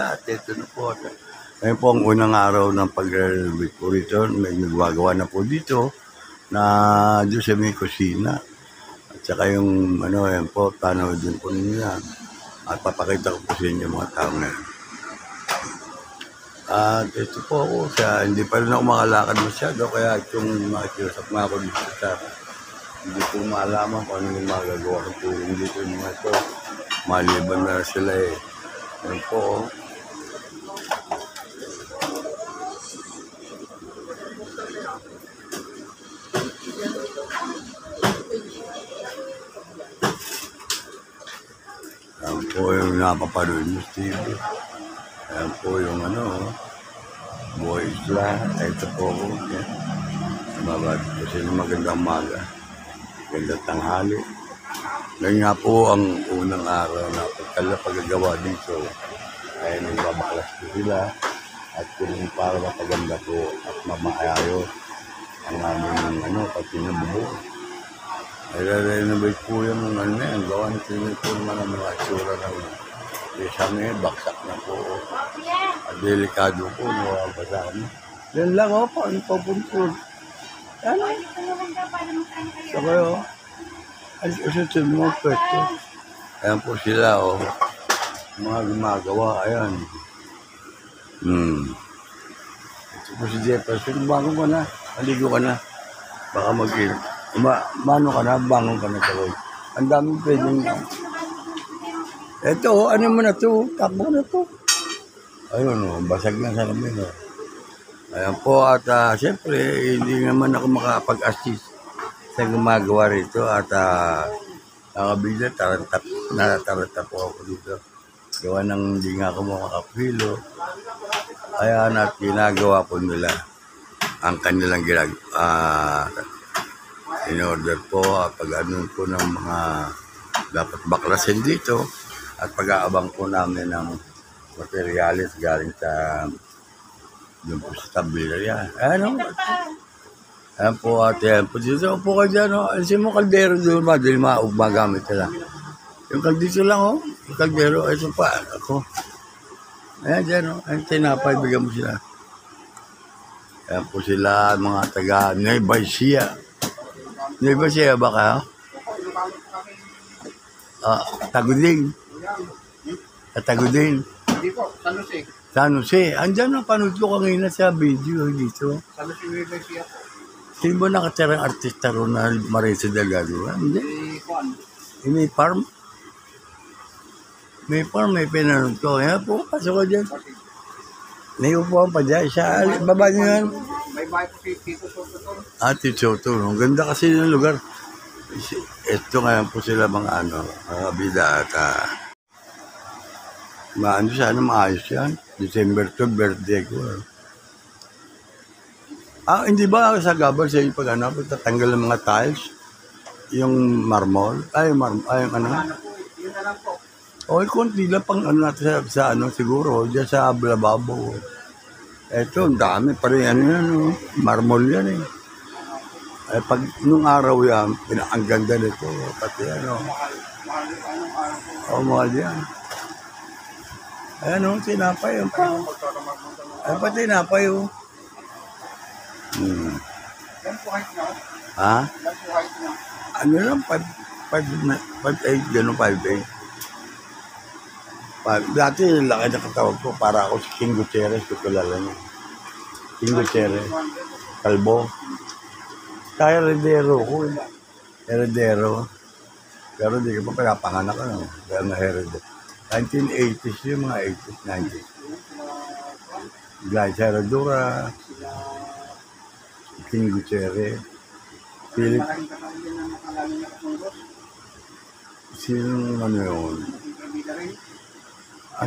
At ito na po. Ngayon po ang unang araw ng pag-renovate po rito. May nagwagawa na po dito na doon sa may kusina. At saka yung yan po, tanaw din po ninyo yan. At papakita ko po sa inyo mga tao ngayon. At ito po ako, hindi pa rin ako makalakad masyado. Kaya itong makikiusap nga ako dito sa hindi ko maalaman kung ano yung magagawa ko po dito yung mga ito. Maliban na sila eh. Yan po. Yan po yung napapanood mo, Steve. Yan po yung Boys lang. Ito po ako. Babad po sila magandang maga. Magandang tanghali. Ngayon nga po ang unang araw na pagkagawa dito ay nagbabaklas po sila at kung para mapaganda po at mamaayos ang aming pati na bubo. Ay renovate po yung yan. Gawa na sila po naman ang mga itsura ng isang baksak na po. At delikado po, nawabasa kami. Yan lang po, ano pa po po. Ano? So kayo, ay mo pwede. Ayan po sila, mga gumagawa, ayan. Ito po si Jefferson, bangon ka na, maligo ka na. Baka mano ka na, bangon ka na tuloy. Ang daming pwedeng, ito, ano mo na to, takbo na to. Ayun, basag na sa lamin. Ayan po, at siyempre, hindi naman ako makapag-assist sa gumagawa rito at nakabigla, natataranta po ako dito. Gawa ng hindi nga ako makakapilo. Kaya ginagawa po nila ang kanilang in order po pag-anon po ng mga dapat baklasin dito at pag-aabang po namin ng materialis galing sa yung po sa tabila yan. Ayan po ate, dito po kayo dyan, alisin mo kaldero doon, madali magamit nila. Yung kaldito lang, yung kaldero, ito pa, ako. Ayan dyan, ayan tinapay, bigyan mo sila. Ayan po sila, mga taga Nueva Ecija. Nueva Ecija ba ka? Tagudin. Tagudin. Hindi po, San Jose. San Jose, andyan ang panood ko kanina sa video dito. San Jose, Nueva Ecija po. Sino ba nakatirang artista ron na Marisa Delgado? Hindi. May farm. May farm, may pinanood ko. Kaya po, pasok ko dyan. May upuan pa dyan. Baba niyo yan. May bahay po si Tito Soto doon. Tito Soto. Ang ganda kasi ng lugar. Ito ngayon po sila mga bida at sana maayos yan. December 2, birthday ko. Hindi ba sa gabal sa iyo pag tatanggal ng mga tiles? Yung marmol? Yun na lang po. Konti lang pang natin sa siguro, dyan sa lababo. Eto, ang dami pa rin yan, marmol yan eh. Pag nung araw yan, ang ganda nito, pati mahal yan. Ayan tinapay, yun pa. Ayan pa tinapay, Yan po height na. Ha? Yan po height na. Ano lang, 5'8", gano'n 5'8". Dati, laki na katawag ko, para ako si King Gutierrez, ko kilala niya. King Gutierrez, kalbo. Kaya heredero ko. Heredero. Pero hindi ka pa pinapanganak kaya na heredero. 1980s yung mga 80s, 90s. Glyce Herradura, King Gutierrez, Philip. Sino yun?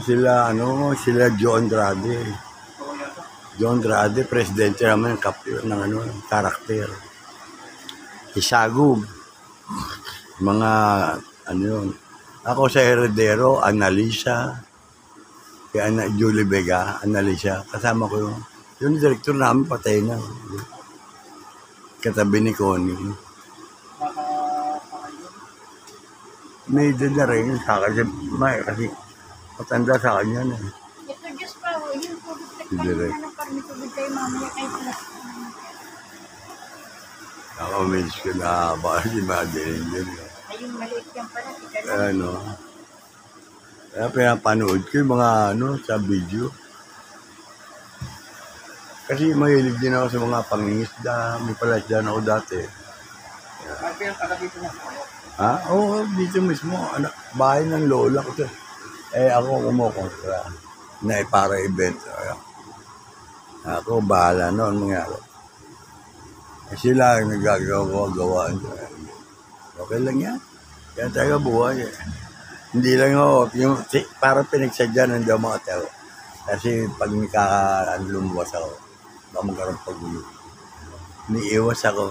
Sila John Andrade. John Andrade, presidente naman ng karakter. Isagub. Mga, yun. Ako sa Heredero, Annalisa. Kaya Julie Vega, Annalisa. Kasama ko yung direktor namin, patay na. Katabi ni Connie. May edad na rin sa akin. Kasi matanda sa kanya na. Ito Si Direk. Ano pa rin tubig kayo mamaya kay plus. Nakamiss ko na baka si Madeline yun. Ayun, maliit yan pala. Ano. Kaya pinapanood ko yung mga sa video. Kasi mahilig din ako sa mga pangingisda. May palasdan ako dati. Ay, pero taga dito na po kayo. Ha? Oo, dito mismo. Bahay ng lola ko to. Ako kumukontra na para event. Ako, bahala noon mangyari. Sila ang nagagawa-gawaan. Okay lang yan. Kaya tayo buhay eh. Hindi lang parang pinagsadya ng mga tao. Kasi pag lumabas ako, baka magkaroon pag-ulo. Niiwas ako.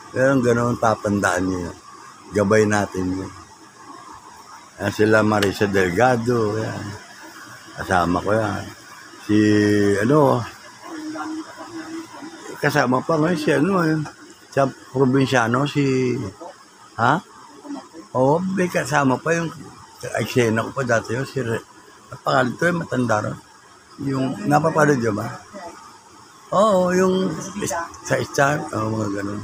Pero ganoon papandaan niyo. Gabay natin yun. Sila Marisa Delgado, yan. Kasama ko yan. Si, kasama pa ngayon si sa probinsyano, Oo, may kasama pa yung, eksena ko pa dati yun, pangalan to yung matanda ron. Yung, napapanood yun ba? Oo, yung, sa Star, mga ganun.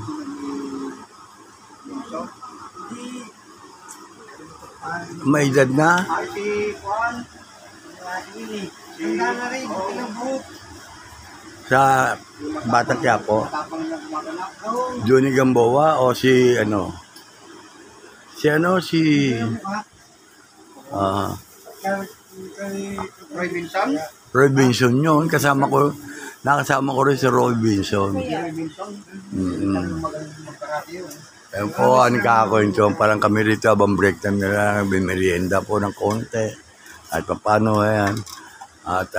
May edad na. Ay, si Juan. Handa na rin. Pinag-book. Sa Batang Quiapo, Tapang na gumaganap. Johnny Gamboa o si Roy Vincent. Roy Vinson yun. Nakasama ko rin si Roy Vinson. Roy Vincent. Mm-hmm. Magaling magkarate yun. Ayun po, nakakwento. Parang kami rito, abang break time nila, bimerienda po ng konti. At paano, ayan. At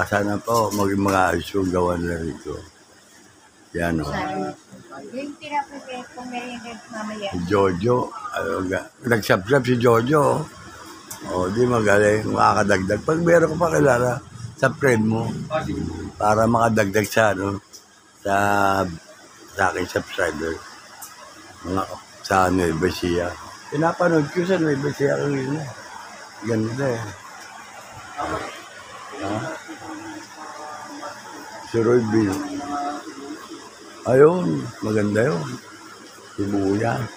sana po, maging mga ayos yung gawa nila rito. Yan o. Yung tinapos kung merienda mamaya. Si Jojo. Nag-subscribe si Jojo. O, di magaling. Makakadagdag. Pag meron ko pa kilala, subscribe mo. Para makadagdag sa aking subscriber. Sa Nueva Ecija. Pinapanood ko sa Nueva Ecija kanina. Ganda eh. Si Roy Bill. Ayun, maganda yun. Sibuyas.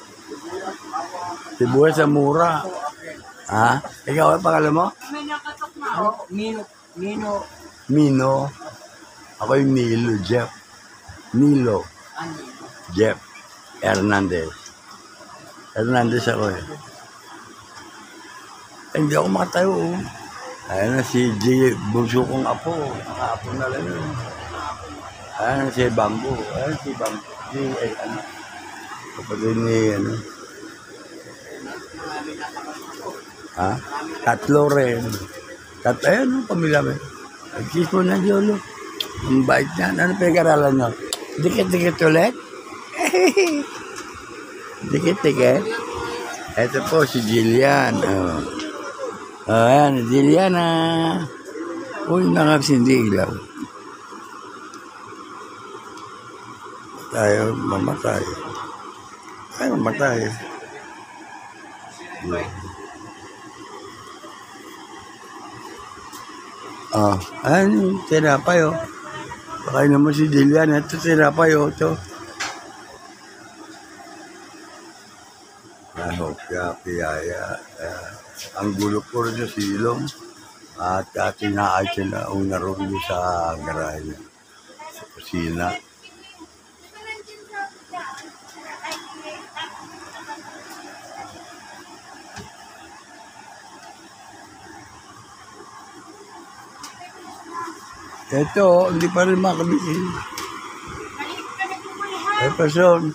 Sibuyas sa mura. Ikaw, ang pangalan mo? Mino. Ako yung Nilo, Jeff. Nilo. Jeff. Hernandez ako eh. Hindi ako makatayo. Ayan na si bunso kong apo. Apo na lang yun. Ayan si Bambo. Kapatid ni Tatlo rin. Ayan, pamilya mo. Nag-kiss mo na Yolo. Ang bait niya. Ano pinag-aralan nyo? Dikit-dikit ulit? Dikit-dikit. Ito po si Jillian. Ayan, Jillian na. Uy, nakapsindi ilaw. Tayo, mamatay. Ay, mamatay. Ayan, tinapay o. Pakain naman si Jillian. Ito tinapay o. Ito. Piyaya. Ang gulo ko rin sa silong at tinaay sila ang naroon sa garahe sa kusina. Ito, hindi pa rin makabihin. Person,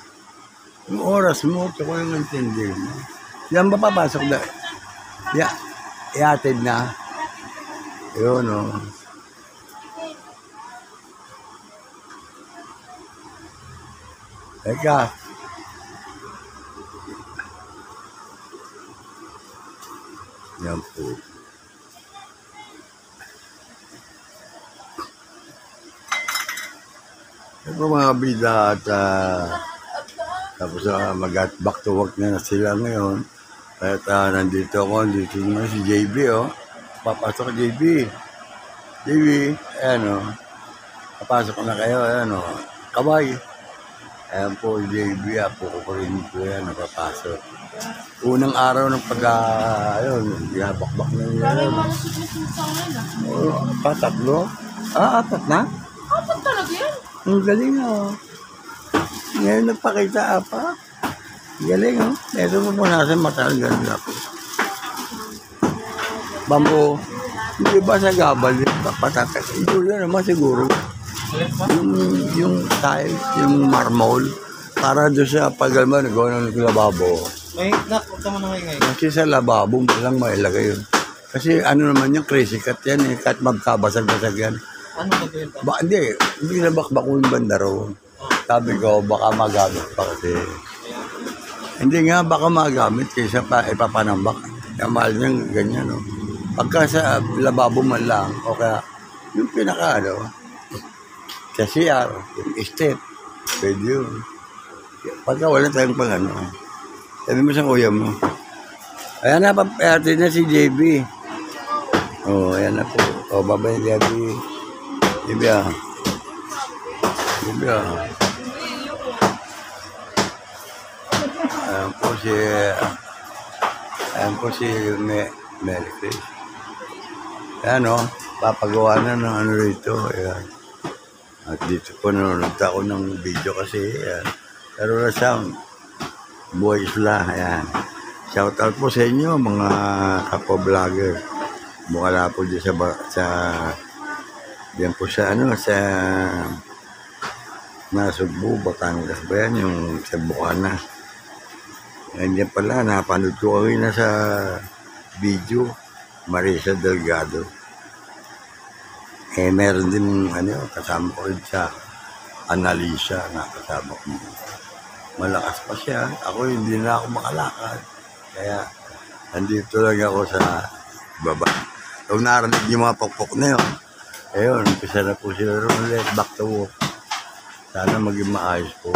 yung oras mo, ito ko yung intindi mo. Yan ba papasok na? Iatid na. Yun o. Eka. Yan po. Ito mga bida at tapos back to work na sila ngayon. At nandito naman si JB, oh. Papasok JB. JB, ayan, oh. Napasok na kayo, ayan o. Kabay. Ayan po, JB, po ko rin po yan, napapasok. Unang araw ng ayun, ginabakbak na yun. Parang malasot na sinasang ngayon ah. Oh, patatlo? Apat na? Apat talaga yan. Ang galing Ngayon nagpakita apa. Galing Meron mo po nasa mata, ang galing ako. Bambo, hindi ba sa gabal yun? Patakas. Ito yun naman siguro. Yung tiles, yung marmol, para doon sa pagalma, nagawa ng lababo. May nak, huwag ka mo na ngayon. Kasi sa lababo, lang mailagay yun. Kasi ano naman yung crazy cut yan kahit magkabasag-basag yan. Ano gagawin pa? Hindi na bakbako yung banda raw. Sabi ko, baka magamit pa kasi. Hindi nga, baka magamit kaysa ipapanambak. Yung mahal niyang ganyan, Pagka sa lababo man lang, o kaya yung sa CR, yung step, pwede yun. Pagka wala tayong sabi mo sa kuya mo. Ayan na, papayati na si JB. Ayan na po. Babay, JB. JB, JB, Ayan po si Mary Chris. Ayan papagawa na ng rito. Ayan. At dito po nanonood ako ng video kasi ayan. Pero na sound. Buhay Isla. Ayan. Shout out po sa inyo mga kapwa-vlogger. Mukha po dyan diyan po sa Nasugbu, Batangas ba yan? Yung sa Bukana. Diyan pala, napanood ko na sa video, Marisa Delgado. Meron din, kasama ko rin sa Analisa na kasama ko. Malakas pa siya. Ako hindi na ako makalakad. Kaya, nandito lang ako sa baba. Kung narinig yung mga pokpok na yun, ayun, umpisa na po sila ulit, back to work. Sana maging maayos po.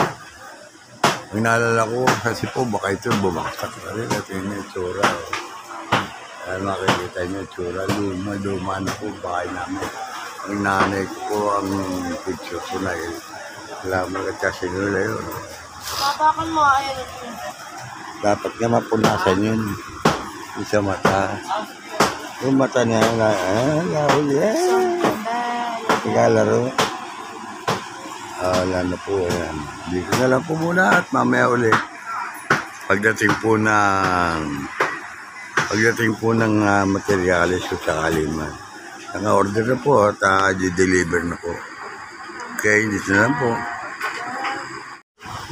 Ang naalala ko, kasi po baka ito bumaksak na rin at yung itsura. Kaya makikita niyo itsura, luma na po bahay namin. Ang nanay ko po ang picture ko na yun. Salamat at kasi nila yun. Papakan mo, ayan. Dapat nga mapunasan yun. Yung sa mata. Yung mata niya, lahuli. Naglalaro. Wala na po. Ayan. Dito na lang po muna at mamaya ulit. Pagdating po ng materialis ko sa Kaliman. Naka-order na po at i-deliver na po. Okay, dito na lang po.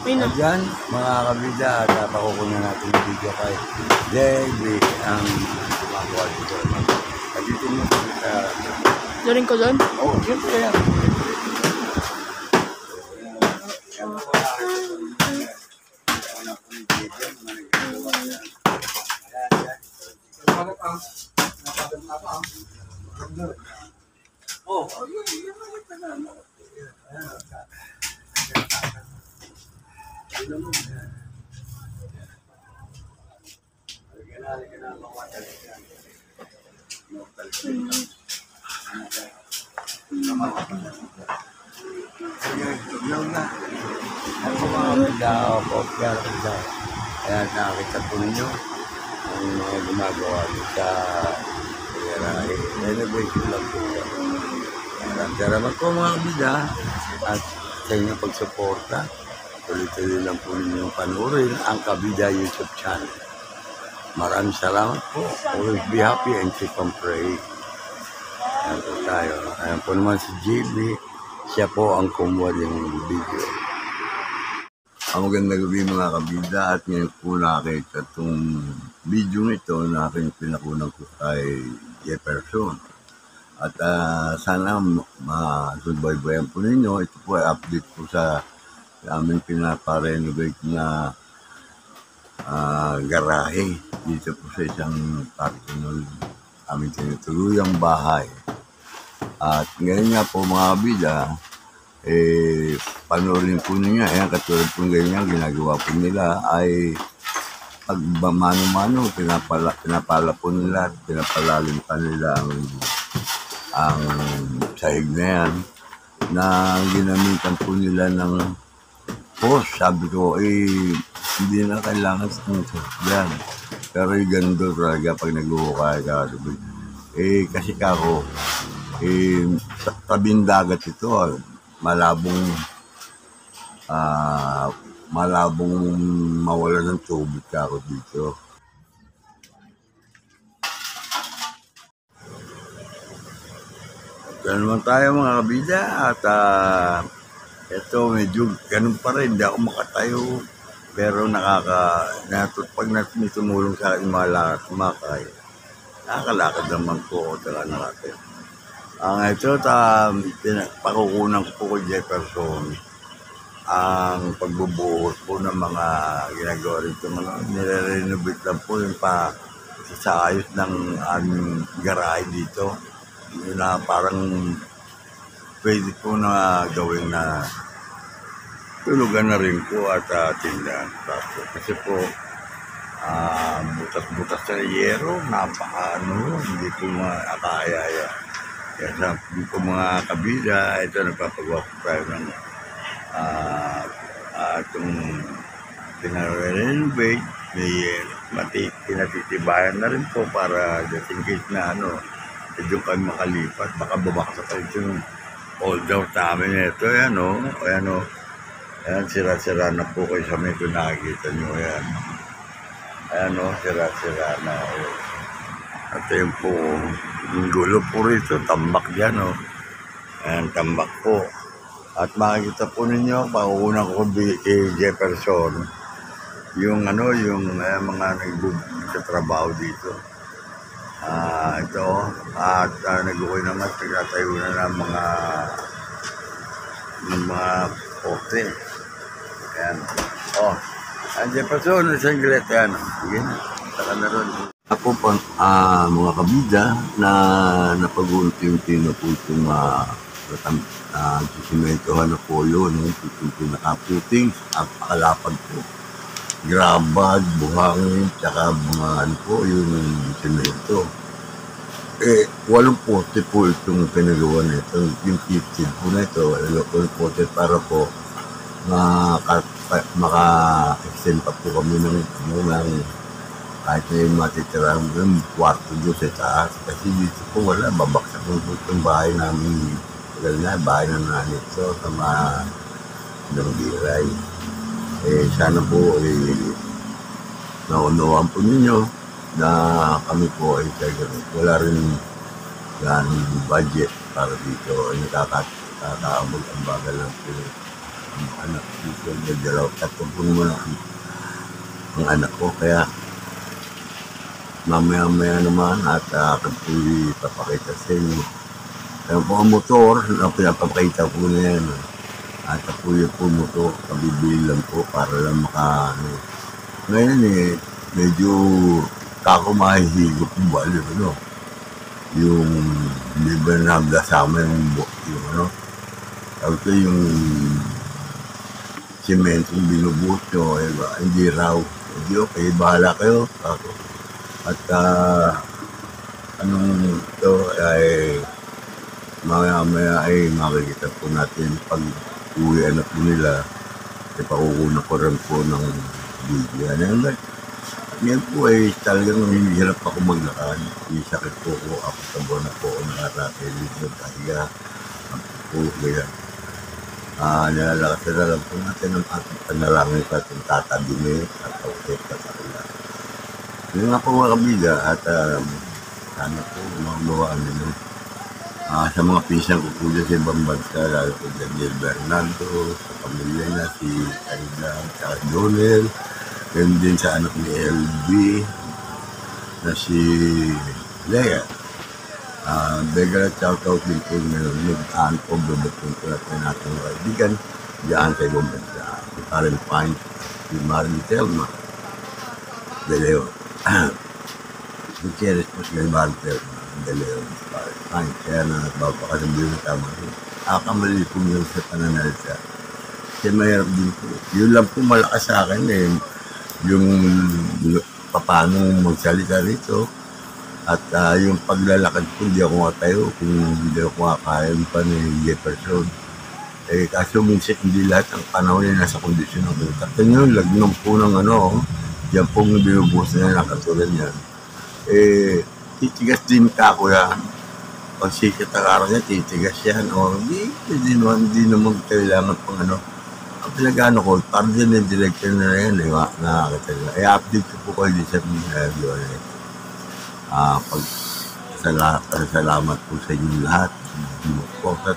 Ayan, mga kabida, at pakukunan natin yung video kay Debbie ang gumagawa dito. At dito mo sa... Daring ko doon? Siyempre yan. Ayan, nakakita po ninyo ang mga gumagawa sa renovation lang po. Salamat po mga kabida at sa inyong pagsuporta. Tuloy-tuloy lang po ninyong panurin ang Kabida YouTube channel. Maraming salamat po. Always be happy and keep on praying. Ayan po tayo. Ayan po naman si JB. Siya po ang kumuha ng video. Ang magandang gabi mga kabida at ngayon po nakita itong video nito na aking pinakunan ko kay Jefferson. At sana masubaybayan po ninyo. Ito po ay update po sa aming pinaparenovate na garahe dito po sa isang parte ng aming tinutuluyang bahay. At ngayon nga po mga kabida, panoorin po ninyo, ayan katulad po ganyan, ginagawa po nila ay pag mano-mano, pinapala po nila at pinapalalim pa nila ang sahig na yan. na ginamitan po nila ng post. Sabi ko, hindi na kailangan ng yan. Pero yung ganito talaga pag nag-uukay ka. Kasi kako, tabing dagat ito, malabong mawala ng tubig kako dito. Yan naman tayo mga kabida at ito medyo ganun pa rin, hindi ako makatayo pero pag may tumulong sa akin mga lakad sumakay, nakakalakad naman po ako talaga natin. Ang ito, pakukunan ko po ko Jefferson ang pagbubuhos po ng mga ginagawa rito, nire-renovate lang po yung sa ayos ng aming garahe dito. Yun na parang pwede po na gawin na tulugan na rin po at tindahan. Kasi po butas-butas sa yero, hindi po makakayaya. Kaya sa po mga kabila, ito nagpapagawa po tayo ng itong pinare-renovate, pinatitibayan na rin po para just in case na medyo kami makalipat, baka bumaksak ito yung old house namin. Ito, ayan, sira-sira na po kayo sa medyo nakikita nyo, ayan. Ayan, sira-sira na. At yun po, yung gulo po rito, tambak dyan, ayan, tambak po. At makikita po ninyo, pakukunan ko kay Jefferson, yung mga nagtatrabaho dito. Ito, at nag-ukoy naman, nagtatayo na ng mga poste. Ayan. Ang Jefferson, isang gilet, yan. Sige na, saka na ron. Ako po, mga kabida, na napag-unti-unti na po itong sisimentohan na po yun, itong nakaputing, pakalapag po. Grabad, buhangin, tsaka mga yung semento. Walang poste po itong pinagawa nito. Yung kitchen po na ito, walang poste para po maka-extend pa po kami ng kahit na yung matitirang yung kwarto doon sa taas. Kasi dito po wala, babaksak yung bahay namin. Bahay na nanito sa mga biray. Sana po naunawaan po ninyo na kami po ay wala rin ganong budget para dito. Nakakaabog ang bagal lang po ang anak dito. Tatlo po naman ang anak ko. Kaya mamaya naman at ako po ipapakita sa inyo. Kaya po ang motor na pinapakita po na yan. At po yung motor, kabibili lang po para lang Ngayon medyo kako mahihigop yung bali, yung hindi ba nagdasama yung ito yung semento yung binubuhos nyo, hindi raw. Hindi okay, bahala kayo, kako. At ito ay maya ay makikita po natin pag uwian na po nila, pakukunan ko rin po ng video. Ngayon po ay talagang hirap ako maglakad. May sakit po ko, ako sa buwan na po, nakaratil, nagkahiga, po, kaya. Nilalakas na lang po natin ang ating panalangin sa ating tatabimit at pagkit at akila. Yun nga po mga kabila at sana po magawaan nyo. Sa mga pinsan ko po dyan sa ibang bansa, lalo po Daniel Bernardo, sa pamilya na si Aida, sa Donel, and din sa anak ni LB, na si Lea. Bega at shoutout din po ngayon, nag-aan po, bumatong po natin ng kaibigan, diyan sa ibang bansa. Si Karen Pine, si Marin Telma, De Leon. Gutierrez po si Marin Telma. Kaya na nagbabakasabi na tama rin. Kamali po yun sa pananalita. Kasi mahirap din po. Yun lang po malakas sa akin yung paano magsalita rito. At yung paglalakad po, hindi ako matayo kung hindi ako makakain pa ni Jefferson. Kaso minsan hindi lahat ng panahon ay nasa kondisyon ng ganito. At yun, lagnam po ng ano, yan pong binubus na yan, katulad yan. Titigas din ka ko yan. Pag sikat ang araw niya, titigas yan. O, hindi naman kailangan pang ano. Ang pinag-ano ko, parang din yung director na yan, nakakita nila. Update ko po kayo din sa video. Salamat po sa inyo lahat.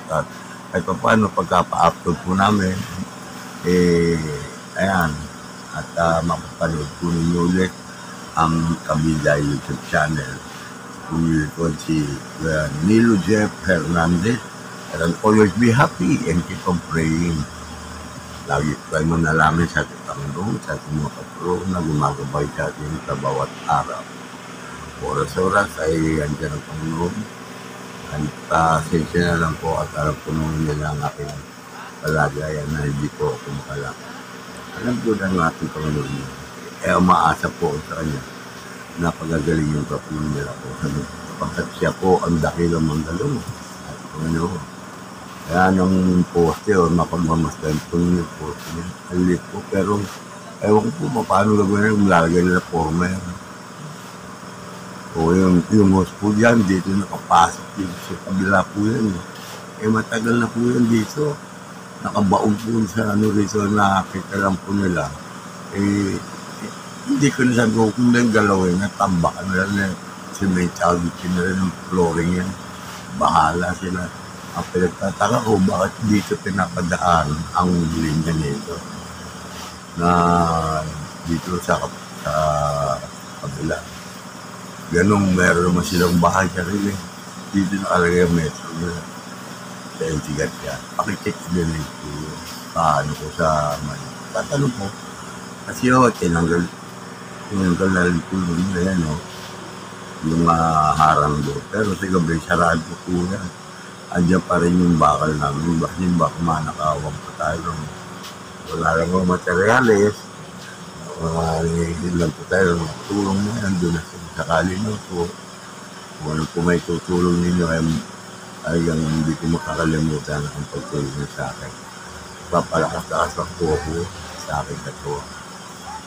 At kahit pa paano, pagka-upload po namin, ayan, at mapapanood po ninyo ulit ang Kabila YouTube channel. Kung yun po si Nilo Jeff Hernandez, and always be happy and keep on praying. Lagi po tayo manalangin sa ating Panginoon, sa ating mga patro na gumagabay sa atin sa bawat araw. Oras-oras ay andyan ang Panginoon. At pasensya na lang po at alam po nung niya lang aking palagayan na hindi po ako makalakad. Alam po na ng ating Panginoon niya. Umaasa po ako sa kanya na pagagaling yung kapulong nila po. Kapag siya po ang dakilang manggalong at Panginoon. Kaya nung poste o mapagmamasdan po yung poste niya. Alit po pero ewan ko po paano gagawin yung lalagay nila forma yan. O yung host po dyan, dito nakapasok dito sa kabila po yan. Matagal na po yan dito. Nakabaon po sa rito, nakakita lang po nila. Hindi ko nasabi ko kung nang galawin na tambakan nila na cement-out na rin ng flooring yan. Bahala sila. Ang pinagtataka ko, bakit dito pinapadaan ang linya nito na dito sa kabila. Ganong meron naman silang bahay sarili. Dito nakalagay ang metro nila. Sa Entigat yan. Pakicheck din ito. Paano ko sa Manila. Tatanong ko. Kasi tinanggal na rin po nila yan, no? Yung harang doon. Pero sa gabi, sarado po yan. Andiyan pa rin yung bakal namin. Bakit baka manakawang pa tayo. Wala lang mga materyales. Lang po tayo. Tulong na yan doon. Sakali nyo po, kung ano po may tutulong ninyo, ay hindi ko makakalimutan ang pagtulong nyo sa akin. Papalakas-lakas lang po ako sa akin katuwa.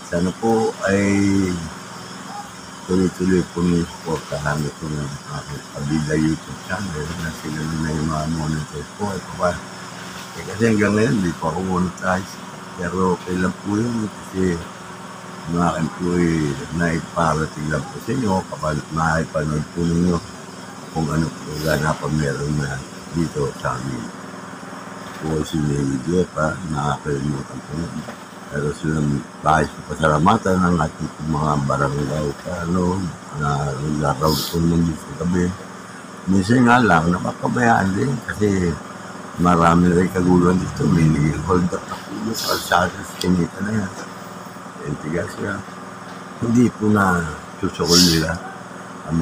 Sana po ay tuloy-tuloy po nyo-supportahan ito ng aking Kabila YouTube channel na sila na yung mga monetize po. Kasi hanggang ngayon, hindi po ako monetize. Pero kailan po yun kasi mga employee na iparating lang po sa inyo kapag maipanood po ninyo kung ano po ganapan meron na dito sa amin. Po si Media pa, nakakalimutan po yun. Pero silang bahis po pasalamatan ng ating mga barangay na naglaraw po naman dito sa gabi. Minsan nga lang, napakabayaan din kasi marami rin kaguluhan dito. May nag-hold up na po sa kalsada, sinita na yan. Entigas siya. Hindi po na susukol nila ang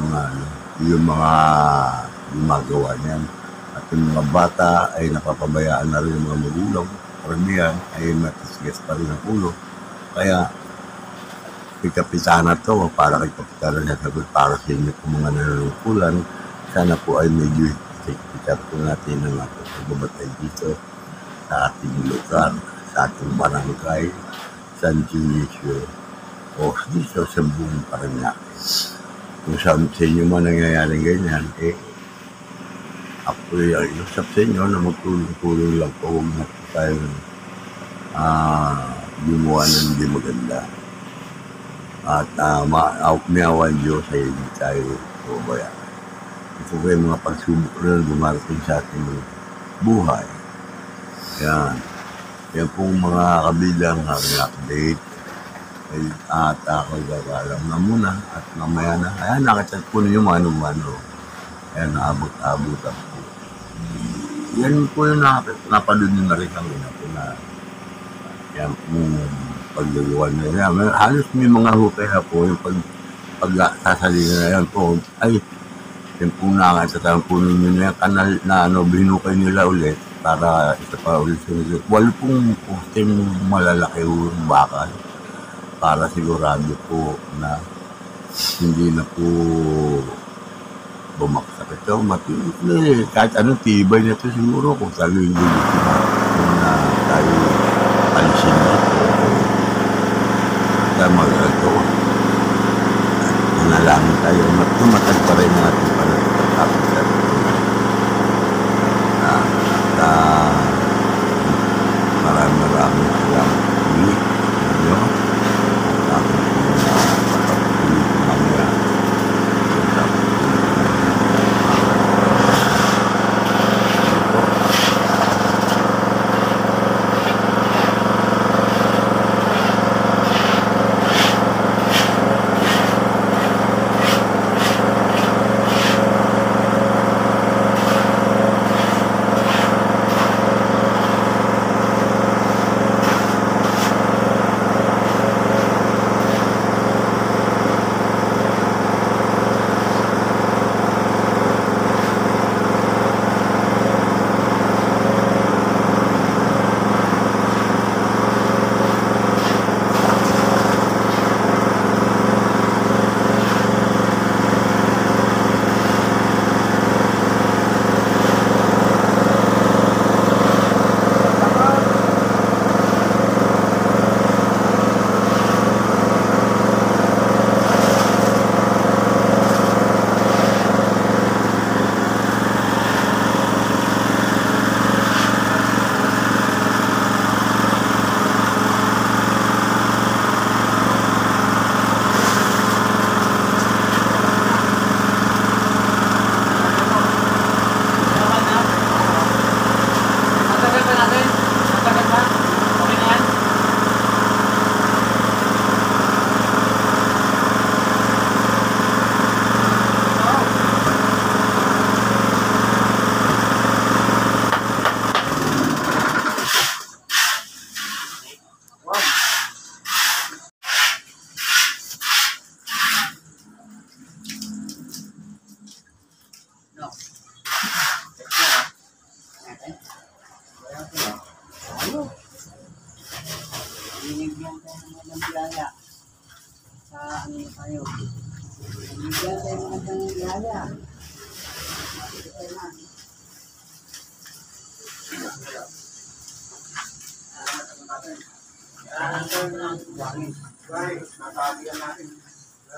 yung mga gumagawa niyan. At yung mga bata ay napapabayaan na rin yung mga magulang. Karamihan ay matisgas pa rin ang ulo. Kaya, kay Kapitana to, para kay Kapitana na sagot para sa inyo kung mga nanunungkulan, sana po ay medyo itiktikap po natin ang pagbabatay dito sa ating lugar, sa ating barangay, San Dionisio o dito sa buong Parañaque. Kung sa inyo man nangyayari ganyan, ako ay usap sa inyo na magtulong-tulong lang po. Huwag na po tayo gumawa na hindi maganda. At maawan Diyos ay hindi tayo pababayaan. Ito po yung mga pagsubok na dumarating sa ating buhay. Yan pong mga kabilang update. At ako gagalang na muna at mamaya na. Ayan, nakachat po ninyo mano-mano. Ayan, naabot-abot ako. Yan po yung napanood nyo na rin kami na yan pong pagluluwan na yan. Halos may mga hukay na po yung pag-sasalina na yan po. Ay, yan pong nakachat po ninyo na yan. Kanal na binukay nila ulit. Para isa pa ulit sa nila. Walo pong posting malalaki yung bakal para sigurado po na hindi na po bumaksak ito. Kahit anong tibay na ito siguro kung salo yung gulit. na tayo alisin dito. Kaya magagato. Manalangin tayo. Tumatag pa rin natin para pagkapit sa ito. Maraming salamat muli sa inyo. Sa aking kapatid mamaya. Binigyan tayo ng biyaya sa ano tayo. Binigyan tayo ng biyaya. Nasabihan natin.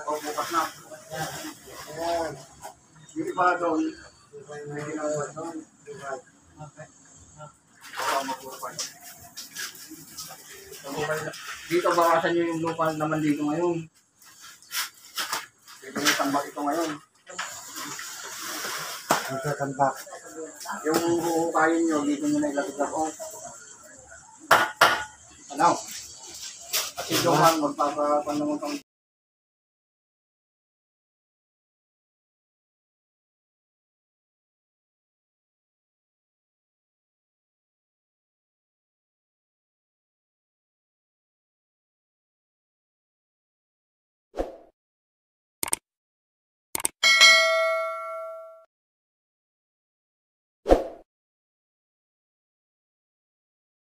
O, bukas na. Yung iba doon, may ginawa doon. Dito bawasan nyo yung lupa naman dito ngayon. Dito yung tambak ito ngayon. Ito tambak. Yung huhukayin nyo, dito nyo na ilapit ako. Ano? At si Johan, magpapapanamon